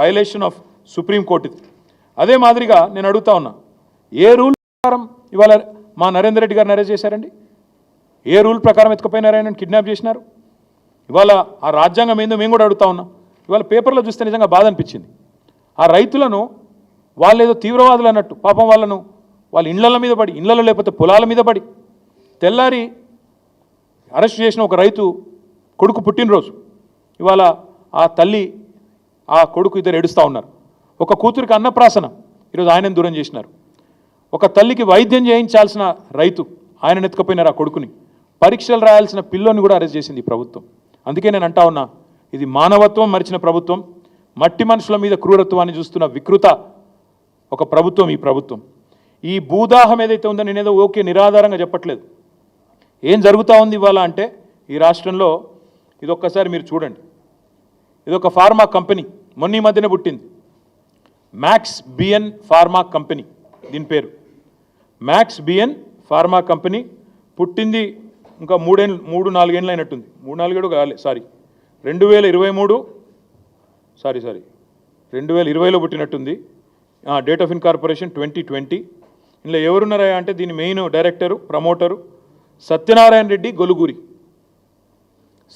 Violation of supreme court ఇది. అదే మాదిరిగా నేను అడుగుతా ఉన్నా, ఏ రూల్ ప్రకారం ఇవాళ మా నరేందర్ రెడ్డి గారిని అరెస్ట్ చేశారండి? ఏ రూల్ ప్రకారం ఎత్తుకుపోయినారు, ఆయన కిడ్నాప్ చేసినారు? ఇవాళ ఆ రాజ్యాంగం ఏందో మేము కూడా అడుగుతా ఉన్నాం. ఇవాళ పేపర్లో చూస్తే నిజంగా బాధ అనిపించింది. ఆ రైతులను వాళ్ళు ఏదో తీవ్రవాదులు అన్నట్టు పాపం వాళ్ళను వాళ్ళ ఇళ్ల మీద పడి, ఇళ్లలో లేకపోతే పొలాల మీద పడి తెల్లారి అరెస్ట్ చేసిన ఒక రైతు కొడుకు పుట్టినరోజు. ఇవాళ ఆ తల్లి ఆ కొడుకు ఇద్దరు ఏడుస్తూ ఉన్నారు. ఒక కూతురికి అన్నప్రాసన, ఈరోజు ఆయనను దూరం చేసినారు. ఒక తల్లికి వైద్యం చేయించాల్సిన రైతు ఆయన ఎత్తుకపోయినారు ఆ కొడుకుని. పరీక్షలు రాయాల్సిన పిల్లోని కూడా అరెస్ట్ చేసింది ఈ ప్రభుత్వం. అందుకే నేను అంటా ఉన్నా, ఇది మానవత్వం మరిచిన ప్రభుత్వం, మట్టి మనుషుల మీద క్రూరత్వాన్ని చూస్తున్న వికృత ఒక ప్రభుత్వం ఈ ప్రభుత్వం. ఈ భూదాహం ఏదైతే ఉందో నేనేదో ఓకే నిరాధారంగా చెప్పట్లేదు. ఏం జరుగుతూ ఉంది ఇవాళ అంటే ఈ రాష్ట్రంలో ఇదొక్కసారి మీరు చూడండి. ఇదొక ఫార్మా కంపెనీ, మొన్న ఈ మధ్యనే పుట్టింది, మ్యాక్స్ బిఎన్ ఫార్మా కంపెనీ. దీని పేరు మ్యాక్స్ బిఎన్ ఫార్మా కంపెనీ. పుట్టింది ఇంకా 3-4 ఏళ్ళు అయినట్టుంది. 3-4 కాలే, సారీ 2020లో పుట్టినట్టుంది. Date of incorporation 2020. ఇందులో ఎవరున్నారా అంటే దీని main director, promoter Satyanarayana Reddy Goluguri.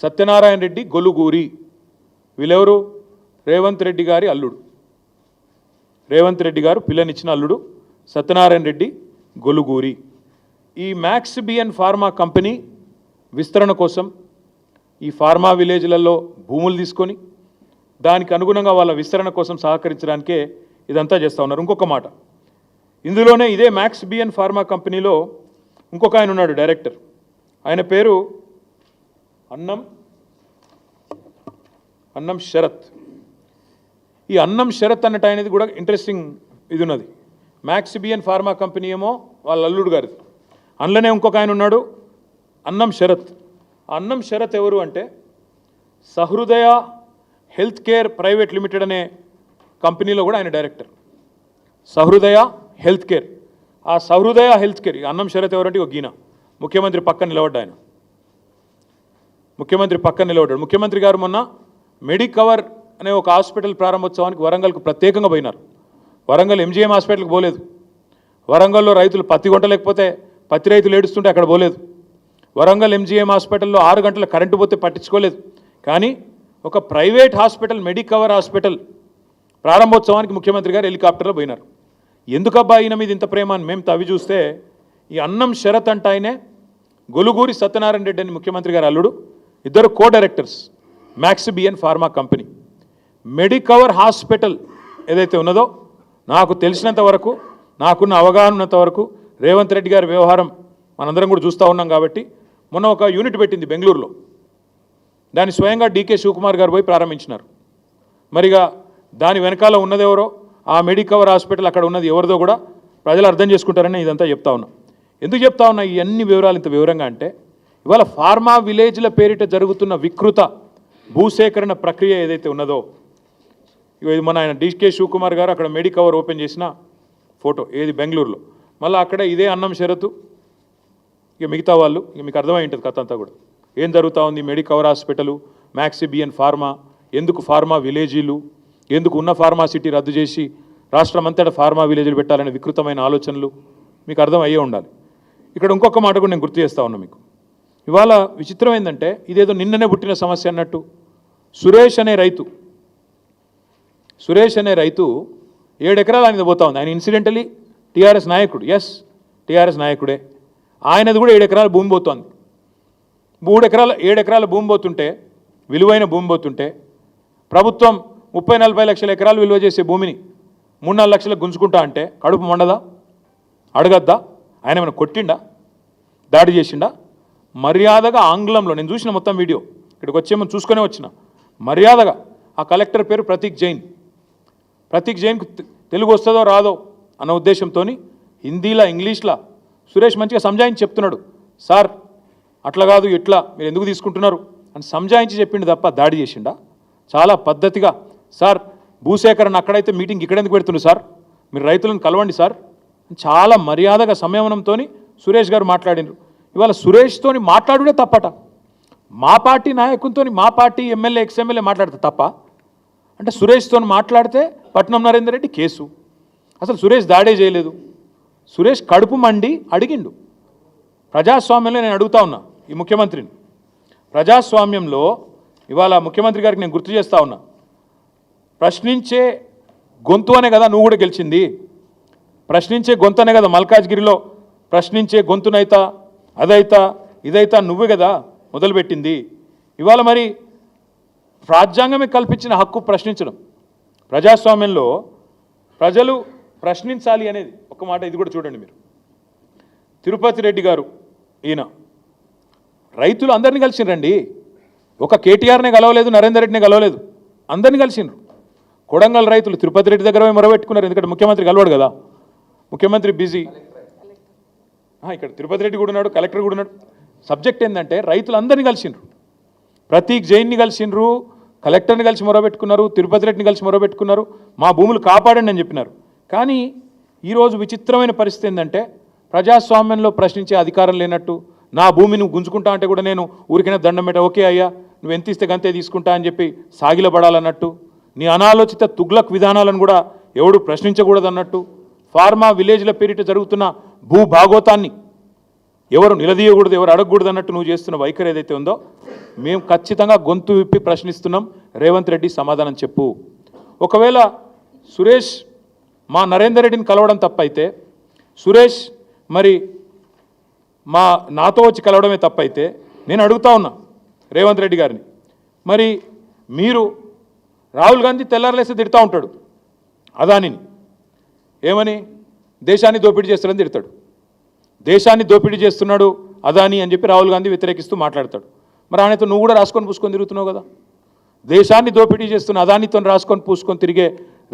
Satyanarayana Reddy Goluguri వీళ్ళెవరు? రేవంత్ రెడ్డి గారి అల్లుడు. రేవంత్ రెడ్డి గారు పిల్లనిచ్చిన అల్లుడు సత్యనారాయణ రెడ్డి గొలుగూరి. ఈ మ్యాక్స్ బిఎన్ ఫార్మా కంపెనీ విస్తరణ కోసం ఈ ఫార్మా విలేజ్లలో భూములు తీసుకొని దానికి అనుగుణంగా వాళ్ళ విస్తరణ కోసం సహకరించడానికే ఇదంతా చేస్తూ ఉన్నారు. ఇంకొక మాట, ఇందులోనే ఇదే మ్యాక్స్ బిఎన్ ఫార్మా కంపెనీలో ఇంకొక ఆయన ఉన్నాడు డైరెక్టర్. ఆయన పేరు అన్నం శరత్. ఈ అన్నం శరత్ అన్నట్టు ఆయనది కూడా ఇంట్రెస్టింగ్ ఇది ఉన్నది. మ్యాక్స్ బిఎన్ ఫార్మా కంపెనీ ఏమో వాళ్ళ అల్లుడు గారిది. అందులోనే ఇంకొక ఆయన ఉన్నాడు అన్నం శరత్. అన్నం శరత్ ఎవరు అంటే సహృదయ హెల్త్ కేర్ ప్రైవేట్ లిమిటెడ్ అనే కంపెనీలో కూడా ఆయన డైరెక్టర్. సహృదయ health care. ఆ సహృదయ హెల్త్ కేర్ అన్నం శరత్ ఎవరంటే ఒక గీన ముఖ్యమంత్రి పక్కన నిలబడ్డా. ఆయన ముఖ్యమంత్రి పక్కన నిలబడ్డాడు. ముఖ్యమంత్రి గారు మొన్న మెడికవర్ అనే ఒక హాస్పిటల్ ప్రారంభోత్సవానికి వరంగల్కు ప్రత్యేకంగా పోయినారు. వరంగల్ ఎంజీఎం హాస్పిటల్కి పోలేదు. వరంగల్లో రైతులు పత్తి లేకపోతే పత్తి రైతులు ఏడుస్తుంటే అక్కడ పోలేదు. వరంగల్ ఎంజీఎం హాస్పిటల్లో 6 గంటల కరెంటు పోతే పట్టించుకోలేదు. కానీ ఒక ప్రైవేట్ హాస్పిటల్ మెడికవర్ హాస్పిటల్ ప్రారంభోత్సవానికి ముఖ్యమంత్రి గారు హెలికాప్టర్లో పోయినారు. ఎందుకబ్బా ఈయన మీద ఇంత ప్రేమ అని మేము తవ్వి చూస్తే ఈ అన్నం శరత్ అంటే ఆయనే గొలుగూరి సత్యనారాయణ రెడ్డి అని ముఖ్యమంత్రి గారు అల్లుడు. ఇద్దరు co directors Max BN pharma company. Medicover hospital ఏదైతే ఉన్నదో నాకు తెలిసినంత వరకు, నాకున్న అవగాహన ఉన్నంత వరకు రేవంత్ రెడ్డి గారి వ్యవహారం మనందరం కూడా చూస్తూ ఉన్నాం కాబట్టి మొన్న ఒక యూనిట్ పెట్టింది బెంగళూరులో. దాన్ని స్వయంగా డీకే శివకుమార్ గారు పోయి ప్రారంభించినారు. మరిగా దాని వెనకాల ఉన్నదెవరో, ఆ మెడికవర్ హాస్పిటల్ అక్కడ ఉన్నది ఎవరిదో కూడా ప్రజలు అర్థం చేసుకుంటారని ఇదంతా చెప్తా ఉన్నాం. ఎందుకు చెప్తా ఉన్నా ఈ అన్ని వివరాలు ఇంత వివరంగా అంటే ఇవాళ ఫార్మా విలేజ్ల పేరిట జరుగుతున్న వికృత భూసేకరణ ప్రక్రియ ఏదైతే ఉన్నదో, ఇది మన ఆయన డీకే శివకుమార్ గారు అక్కడ మెడికవర్ ఓపెన్ చేసిన ఫోటో ఏది బెంగళూరులో. మళ్ళీ అక్కడ ఇదే అన్నం షరతు, ఇక మిగతా వాళ్ళు, ఇక మీకు అర్థమై ఉంటుంది కథ అంతా కూడా ఏం జరుగుతూ ఉంది. Medicover hospital, Max BN pharma, ఎందుకు ఫార్మా విలేజీలు, ఎందుకు ఉన్న ఫార్మా సిటీ రద్దు చేసి రాష్ట్రం అంతటా ఫార్మా విలేజ్లు పెట్టాలనే వికృతమైన ఆలోచనలు మీకు అర్థం అయ్యే ఉండాలి. ఇక్కడ ఇంకొక మాట కూడా నేను గుర్తు చేస్తూ ఉన్నా మీకు. ఇవాళ విచిత్రం ఏంటంటే ఇదేదో నిన్ననే పుట్టిన సమస్య అన్నట్టు సురేష్ అనే రైతు 7 ఎకరాలు ఆయన పోతా ఉంది. ఆయన ఇన్సిడెంటలీ టీఆర్ఎస్ నాయకుడు, ఎస్ టీఆర్ఎస్ నాయకుడే. ఆయనది కూడా 7 ఎకరాల భూమి పోతోంది. 7 ఎకరాల భూమి పోతుంటే, విలువైన భూమి పోతుంటే ప్రభుత్వం 30-40 లక్షల ఎకరాలు విలువ చేసే భూమిని 3-4 లక్షలకు గుంజుకుంటా అంటే కడుపు మండదా? అడగద్దా? ఆయన ఏమైనా కొట్టిండా, దాడి చేసిండా? మర్యాదగా ఆంగ్లంలో నేను చూసిన మొత్తం వీడియో, ఇక్కడికి వచ్చేమో చూసుకునే వచ్చిన, మర్యాదగా ఆ కలెక్టర్ పేరు ప్రతీక్ జైన్కు తెలుగు వస్తుందో రాదో అన్న ఉద్దేశంతో హిందీలా ఇంగ్లీష్లా సురేష్ మంచిగా సంజాయించి చెప్తున్నాడు. సార్ అట్లా కాదు, ఇట్లా మీరు ఎందుకు తీసుకుంటున్నారు అని సంజాయించి చెప్పిండు తప్ప దాడి చేసిండా? చాలా పద్ధతిగా, సార్ భూసేకరణ అక్కడైతే మీటింగ్ ఇక్కడ ఎందుకు పెడుతున్నారు సార్, మీరు రైతులను కలవండి సార్, చాలా మర్యాదగా సంయమనంతో సురేష్ గారు మాట్లాడినారు. ఇవాళ సురేష్తో మాట్లాడుడే తప్పట. మా పార్టీ నాయకునితో మా పార్టీ ఎమ్మెల్యే ఎక్స్ఎమ్మెల్యే మాట్లాడితే తప్ప అంటే సురేష్తో మాట్లాడితే పట్నం నరేందర్ రెడ్డి కేసు. అసలు సురేష్ దాడే చేయలేదు. సురేష్ కడుపు మండి అడిగిండు. ప్రజాస్వామ్యంలో నేను అడుగుతా ఉన్నా ఈ ముఖ్యమంత్రిని, ప్రజాస్వామ్యంలో ఇవాళ ముఖ్యమంత్రి గారికి నేను గుర్తు చేస్తూ ఉన్నా, ప్రశ్నించే గొంతు అనే కదా నువ్వు కూడా గెలిచింది. ప్రశ్నించే గొంతు అనే కదా మల్కాజ్గిరిలో ప్రశ్నించే గొంతునైతా అదైతా ఇదైతా నువ్వే కదా మొదలుపెట్టింది. ఇవాళ మరి రాజ్యాంగమే కల్పించిన హక్కు ప్రశ్నించడం. ప్రజాస్వామ్యంలో ప్రజలు ప్రశ్నించాలి అనేది ఒక మాట. ఇది కూడా చూడండి మీరు. తిరుపతి రెడ్డి గారు ఈయన రైతులు అందరినీ కలిసిండ్రండి. ఒక కేటీఆర్నే కలవలేదు, నరేందర్ రెడ్డిని కలవలేదు, అందరినీ కలిసిండ్రు. కొడంగల్ రైతులు తిరుపతి రెడ్డి దగ్గర మొరబెట్టుకున్నారు. ఎందుకంటే ముఖ్యమంత్రి కలవాడు కదా, ముఖ్యమంత్రి బిజీ. ఇక్కడ తిరుపతి రెడ్డి కూడా ఉన్నాడు, కలెక్టర్ కూడా ఉన్నాడు. సబ్జెక్ట్ ఏంటంటే రైతులు అందరినీ కలిసిండ్రు. ప్రతీక్ జైన్ని కలిసిండ్రు, కలెక్టర్ని కలిసి మొరబెట్టుకున్నారు, తిరుపతి రెడ్డిని కలిసి మొరబెట్టుకున్నారు, మా భూములు కాపాడండి అని చెప్పినారు. కానీ ఈరోజు విచిత్రమైన పరిస్థితి ఏంటంటే ప్రజాస్వామ్యంలో ప్రశ్నించే అధికారం లేనట్టు, నా భూమి నువ్వు గుంజుకుంటా అంటే కూడా నేను ఊరికైనా దండం పెట్టా, ఓకే అయ్యా నువ్వు ఎంత ఇస్తే గంతే తీసుకుంటా అని చెప్పి సాగిలపడాలన్నట్టు, నీ అనాలోచిత తుగ్లక్ విధానాలను కూడా ఎవడు ప్రశ్నించకూడదన్నట్టు, ఫార్మా విలేజ్ల పేరిట జరుగుతున్న భూ భాగోతాన్ని ఎవరు నిలదీయకూడదు, ఎవరు అడగకూడదు అన్నట్టు నువ్వు చేస్తున్న వైఖరి ఏదైతే ఉందో మేము ఖచ్చితంగా గొంతు విప్పి ప్రశ్నిస్తున్నాం. రేవంత్ రెడ్డి సమాధానం చెప్పు. ఒకవేళ సురేష్ మా నరేందర్ రెడ్డిని కలవడం తప్పైతే, సురేష్ మరి నాతో వచ్చి కలవడమే తప్పైతే నేను అడుగుతా ఉన్నా రేవంత్ రెడ్డి గారిని, మరి మీరు రాహుల్ గాంధీ తెల్లారలేస్తే తిడతా ఉంటాడు అదానిని, ఏమని దేశాన్ని దోపిడీ చేస్తాడని తిడతాడు. దేశాన్ని దోపిడీ చేస్తున్నాడు అదాని అని చెప్పి రాహుల్ గాంధీ వ్యతిరేకిస్తూ మాట్లాడతాడు. మరి ఆయనతో నువ్వు కూడా రాసుకొని పూసుకొని తిరుగుతున్నావు కదా. దేశాన్ని దోపిడీ చేస్తున్న అదానితో రాసుకొని పూసుకొని తిరిగే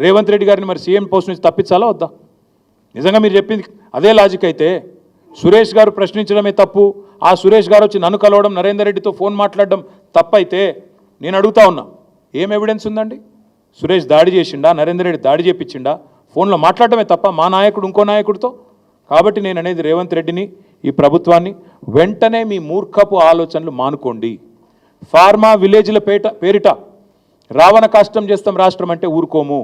రేవంత్ రెడ్డి గారిని మరి సీఎం పోస్ట్ నుంచి తప్పించాలా వద్దా? నిజంగా మీరు చెప్పింది అదే లాజిక్ అయితే సురేష్ గారు ప్రశ్నించడమే తప్పు, ఆ సురేష్ గారు వచ్చి నన్ను కలవడం, నరేందర్ రెడ్డితో ఫోన్ మాట్లాడడం తప్పైతే నేను అడుగుతా ఉన్నా, ఏం ఎవిడెన్స్ ఉందండి? సురేష్ దాడి చేసిండా, నరేందర్ రెడ్డి దాడి చేపించిండా? ఫోన్లో మాట్లాడటమే తప్ప మా నాయకుడు ఇంకో నాయకుడితో. కాబట్టి నేను అనేది రేవంత్ రెడ్డిని, ఈ ప్రభుత్వాన్ని, వెంటనే మీ మూర్ఖపు ఆలోచనలు మానుకోండి. ఫార్మా విలేజ్ల పేరిట రావణ కష్టం చేస్తాం రాష్ట్రం అంటే ఊరుకోము.